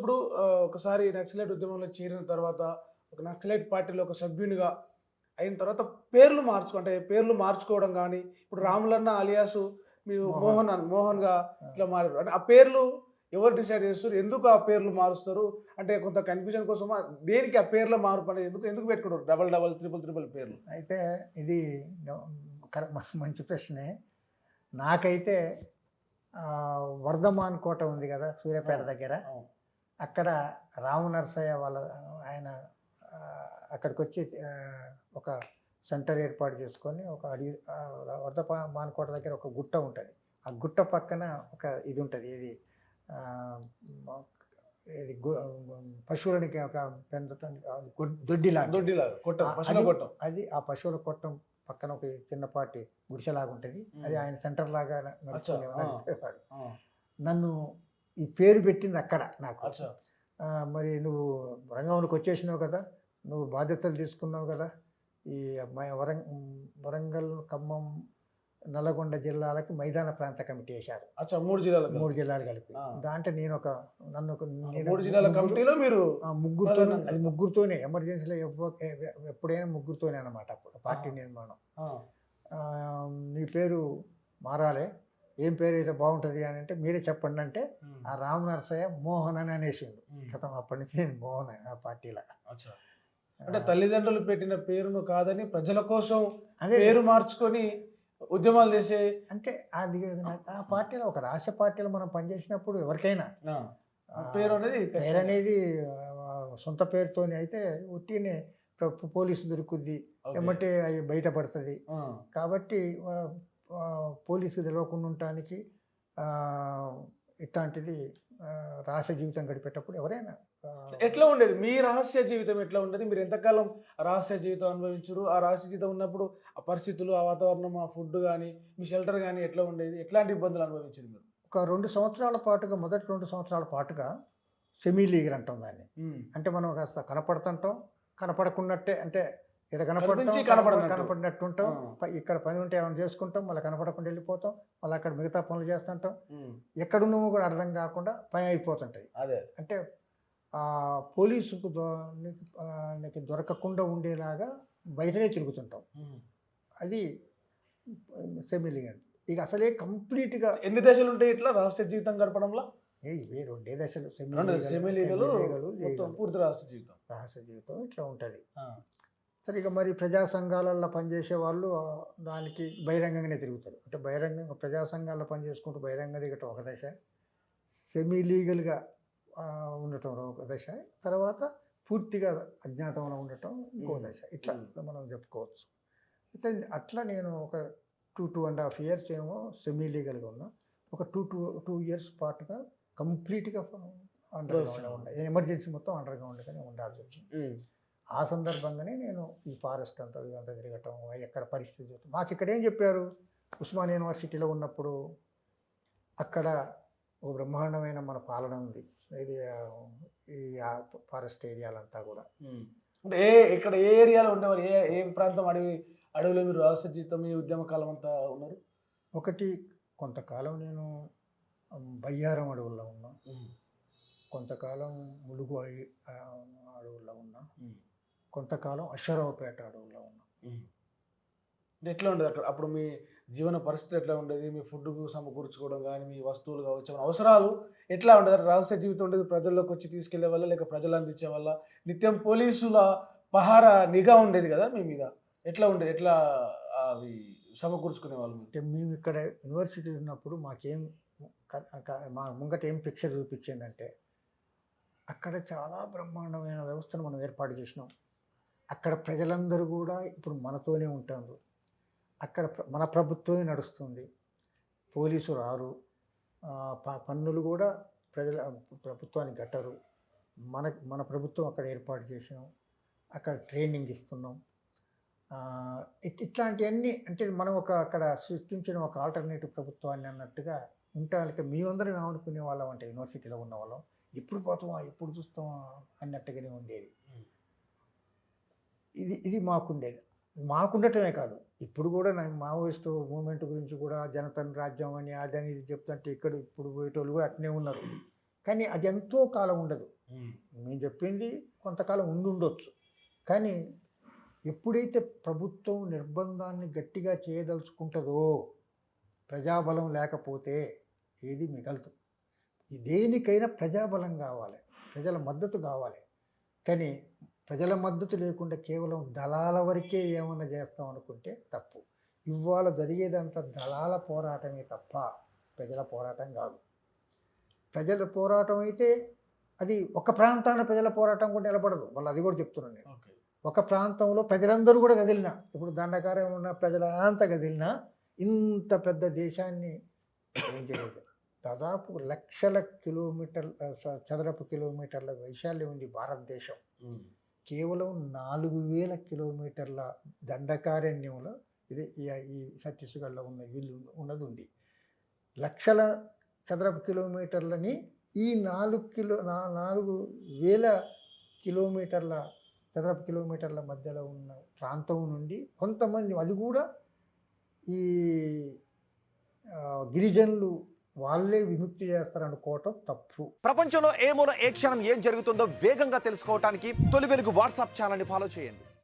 ఇప్పుడు ఒకసారి నక్సలైట్ ఉద్యమంలో చేరిన తర్వాత ఒక నక్సలైట్ పార్టీలో ఒక సభ్యునిగా అయిన తర్వాత అంటే పేర్లు మార్చుకోవడం గానీ, ఇప్పుడు రాములన్న అలియాసు మీరు మోహన్. మోహన్‌గా ఆ! ఇట్లా మారారు. అంటే ఆ పేర్లు ఎవరు డిసైడ్ చేస్తారు? ఎందుకు ఆ పేర్లు మారుస్తారు? అంటే కొంత కన్‌ఫ్యూజన్ కోసమా? దేనికి ఆ పేర్ల మార్పు అనేది ఎందుకు ఎందుకు పెట్టుకున్నారు? డబల్ డబల్, ట్రిపుల్ ట్రిపుల్ పేర్లు? అయితే ఇది గ మంచి ప్రశ్నే. నాకైతే వర్ధమాన్ కోట ఉంది గదా! ఆ! సూర్యాపేట దగ్గర. అవును. అక్కడ రాము నరసయ్య వాళ్ళ ఆయన అక్కడికొచ్చి ఒక సెంటర్ ఏర్పాటు చేసుకొని ఒక అడవి వర్ధమాన్ కోట దగ్గర ఒక గుట్ట ఉంటది. ఆ గుట్ట పక్కన ఒక ఇది ఉంటది. ఏది ఆహ్, మ ఏది పశువులకి ఒక దొడ్డిలాంటిది. దొడ్డిలాగా కొట్టం. పశువుల అది కొట్టం. అది ఆ పశువుల కొట్టం పక్కన ఒక చిన్నపాటి గుడిసెలాగుంటది. అది హ్మ్. ఆయన సెంటర్ లాగా అచ్చా! నడుపుకునే ఆ! నడిపేవాడు. ఆ! నన్ను ఈ పేరు పెట్టింది అక్కడ నాకు. అచ్చా! మరి నువ్వు రంగంలోకొచ్చేసినావు కదా! నువ్వు బాధ్యతలు తీసుకున్నావు కదా! ఈ వరంగల్, ఖమ్మం, నల్లగొండ జిల్లాలకు మైదాన ప్రాంత కమిటీ ఏశారు. అచ్చా! 3 జిల్లాల 3 కలిపి. జిల్లాలు కలిపి. ఆ! దాంట్లో నన్ను ఒక ఆ! నేను 3 జిల్లాల ముగ్గురు కమిటీలో మీరు ముగ్గురితోనే ప్రధానంగా. అది ముగ్గురితోనే ఎమర్జెన్సీలో ఎప్పుడైనా ముగ్గురితోనే అన్నమాట అప్పుడు పార్టీ ఆహా! నిర్మాణం. ఆ! నీ పేరు మారాలే. ఏం పేరైతే బావుంటది అనంటే మీరే చెప్పండి అంటే హ్మ్. ఆ రామ్ నరసయ్య మోహన్ అని అనేసిండు. హ్మ్. ఖతం అప్పటి నుంచి నేను మోహన్ ఆ పార్టీల. అచ్చా! అంటే ఆహ్, తల్లిదండ్రులు పెట్టిన పేరును కాదని ప్రజల కోసం అదే పేరు మార్చుకొని ఉద్యమాలు చేసే. అంటే అది నాకు ఆ పార్టీలో ఒక రాష్ట్ర పార్టీలో మనం పనిచేసినప్పుడు ఎవరికైనా ఆ! ఆ పేరు ఆహ్, అనేది ఖచ్చితంగా. పేరనేది సొంత పేరుతోని అయితే ఉట్టిగనే పోలీసు దొరుకుద్ది. ఓకే. ఎమ్మటే అయి బయటపడతది. ఆ! కాబట్టి పోలీసుకు తెలవకుండా ఉండటానికి ఆహ్, ఇట్లాంటిది రహస్య జీవితం గడిపేటప్పుడు ఎవరైనా ఆహ్, ఎట్లా ఉండేది? మీ రహస్య జీవితం ఎట్లా ఉండేది? మీరు ఎంతకాలం రహస్య జీవితం అనుభవించురు? ఆ రహస్య జీవితం ఉన్నప్పుడు ఆ పరిస్థితులు, ఆ వాతావరణం, ఆ ఫుడ్ గాని, మీ షెల్టర్ గాని ఎట్లా ఉండేది? ఎట్లాంటి ఇబ్బందులు అనుభవించిర్రు మీరు? ఒక 2 సంవత్సరాల పాటుగా మొదటి 2 సంవత్సరాల పాటుగా సెమీ లీగల్ అంటాం దాన్ని. హ్మ్. అంటే మనం కాస్త కనపడుతుంటాం. కనపడకున్నట్టే అంటే ఈడ కనపడతాం, కనిపించి కనపడనట్టు. కనపడినట్టు ఉంటాం. ఆ! ఇక్కడ పని ఉంటే ఏమైనా చేసుకుంటాం. మళ్ళీ కనపడకుండా వెళ్ళిపోతాం. మళ్ళీ అక్కడ మిగతా పనులు చేస్తుంటాం. హ్మ్. ఎక్కడున్నామో కూడా అర్థం కాకుండా పని అయిపోతుంటది. అదే. అంటే పోలీసుకు నీకు దొరకకుండా ఉండేలాగా బయటనే తిరుగుతుంటాం. హ్మ్. అది సెమీ లీగల్. ఇక అసలే కంప్లీట్‌గా ఎన్ని దశలుంటాయి ఇట్లా రహస్య జీవితం గడపడంలో? ఇవే రెండే దశలు సెమీ 2 లీగల్, సెమీ లీగలు, మొత్తం లీగల్. పూర్తి రహస్య జీవితం. రహస్య జీవితం ఇట్లా ఉంటది. ఆ! సరే ఇక మరి ప్రజా సంఘాలల్లో పనిచేసే వాళ్ళు దానికి బహిరంగంగానే తిరుగుతారు. అంటే బహిరంగంగా ప్రజా సంఘాల్లో పనిచేసుకుంటూ బహిరంగంగా తిరగటం ఒక దశ. సెమీ లీగల్‌గా ఉండటం ఒక దశ. తర్వాత పూర్తిగా అజ్ఞాతంలో ఉండటం ఇంకో హ్మ్. దశ. ఇట్లా హ్మ్. మనం చెప్పుకోవచ్చు. అయితే అట్లా నేను ఒక 2 ½ ఇయర్స్ ఏమో సెమీ లీగల్‌గా ఉన్నా. ఒక 2 ఇయర్స్ పాటుగా కంప్లీట్‌గా అండర్ గ్రౌండ్‌లో ప్రొఫెషనల్. ఉండా. ఎమర్జెన్సీ మొత్తం అండర్ గ్రౌండ్‌లోనే ఉండాల్సొచ్చింది. హ్మ్. ఆ సందర్భంగానే నేను ఈ ఫారెస్ట్ అంతా ఇదంతా తిరగటం, ఎక్కడ పరిస్థితి చూడటం. మాకిక్కడ ఏం చెప్పారు, ఉస్మానియా యూనివర్సిటీలో ఉన్నప్పుడు అక్కడ ఓ బ్రహ్మాండమైన మన పాలన ఉంది. ఇది ఈ ఫారెస్ట్ ఏరియాలంతా గూడా. హ్మ్. అంటే ఇక్కడ ఏ ఏరియాలో ఉండేవారు? ఏ ప్రాంతం అడవిలో మీరు రహస్య జీవితం మీ ఉద్యమ కాలం అంతా ఉన్నారు? ఒకటి కొంతకాలం నేను బయ్యారం అడవుల్లో ఉన్నా. హ్మ్. కొంతకాలం ములుగు అడవుల్లో ఉన్నా. హ్మ్. కొంతకాలం అశ్వారావుపేట అడవుల్లో ఉన్నా. హ్మ్. అంటే ఎట్లా ఉండేది అక్కడ? అప్పుడు మీ జీవన పరిస్థితి ఎట్లా ఉండేది? మీ ఫుడ్‌కు సమకూర్చుకోవడం గాని, మీ వస్తువులు కావచ్చు, ఏమైనా అవసరాలు ఎట్లా ఉండేది? రహస్య జీవితం ఉండేది ప్రజల్లోకొచ్చి తీసుకెళ్ళేవాళ్ళా? లేక ప్రజలు అందించేవాళ్ళా? నిత్యం పోలీసుల పహారా, నిఘా ఉండేది గదా మీ మీద. ఎట్లా ఉండేది? ఎట్లా అవి సమకూర్చుకునేవాళ్ళు మీరు? అంటే మేము ఇక్కడ యూనివర్సిటీ ఉన్నప్పుడు మాకేం క క మా ముంగట ఏం పిక్చర్ చూపించిందంటే, అక్కడ చాలా బ్రహ్మాండమైన వ్యవస్థను మనం ఏర్పాటు చేసినాం. అక్కడ ప్రజలందరూ గూడా ఇప్పుడు మనతోనే ఉంటాండ్రు. అక్కడ మన ప్రభుత్వమే నడుస్తుంది. పోలీసు రారు. పన్నులు గూడా ప్రజల ప్రభుత్వానికి కట్టరు. మన ప్రభుత్వం అక్కడ ఏర్పాటు చేసినాం. అక్కడ ట్రైనింగ్ ఇస్తున్నాం. ఇట్లాంటియన్నీ అంటే మనం అక్కడ సృష్టించిన ఒక ఆల్టర్‌నేటివ్ ప్రభుత్వాన్ని అన్నట్టుగా ఉండటానికి మేమందరం ఏమనుకునే వాళ్ళం అంటే యూనివర్సిటీలో ఉన్నవాళ్ళం. ఎప్పుడు పోతామా? ఎప్పుడు చూస్తామా? అన్నట్టుగానే ఉండేది. హ్మ్. ఇది మాకుండేది. మాకుండటమే కాదు. ఇప్పుడు గూడా మావోయిస్టు మూవ్‌మెంట్ గురించి గూడా జనతన్ రాజ్యం అని, అదని ఇది చెప్తుంటే ఇప్పుడు పోయేటోళ్ళు గూడా అట్నే ఉన్నారు. కానీ అది ఎంతో కాలం ఉండదు. మేము చెప్పింది కొంతకాలం ఉండొచ్చు. కానీ ఎప్పుడైతే ప్రభుత్వం నిర్బంధాన్ని గట్టిగా చేయదలుచుకుంటుందో, ప్రజాబలం లేకపోతే ఏది మిగలదు. దేనికైనా ప్రజాబలం కావాలి, ప్రజల మద్దతు కావాలి. కానీ ప్రజల మద్దతు లేకుండా కేవలం దళాల వరకే ఏమన్నా చేస్తాం అనుకుంటే తప్పు. ఇవాళ జరిగేదంతా దళాల పోరాటమే తప్ప ప్రజల పోరాటం కాదు. ప్రజల పోరాటం అయితే అది ఒక ప్రాంతాన ప్రజల పోరాటం కూడా నిలబడదు. వాళ్ళు అది కూడా చెప్తున్నాను నేను. ఒక ప్రాంతంలో ప్రజలందరూ కూడా కదిలినా, ఇప్పుడు దండకారం ఉన్న ప్రజల అంతా కదిలినా ఇంత పెద్ద దేశాన్ని ఏం చేయలేదు. దాదాపు లక్షల చదరపు కిలోమీటర్ల వైశాల్యం ఉంది భారతదేశం. కేవలం 4000 కిలోమీటర్ల దండకారణ్యంలో ఇది ఈ ఛత్తీస్గఢ్లో ఉన్న వీళ్ళు ఉన్నది ఉంది. లక్షల చదరపు కిలోమీటర్లని ఈ 4000 కిలోమీటర్ల చదరపు కిలోమీటర్ల మధ్యలో ఉన్న ప్రాంతం నుండి కొంతమంది, అది కూడా ఈ గిరిజనులు వాళ్ళే విముక్తి చేస్తారనుకోవటం తప్పు. ప్రపంచంలో ఏ మూల ఏ క్షణం ఏం జరుగుతుందో వేగంగా తెలుసుకోవడానికి తొలి వెలుగు వాట్సాప్ ఛానల్ని ఫాలో చేయండి.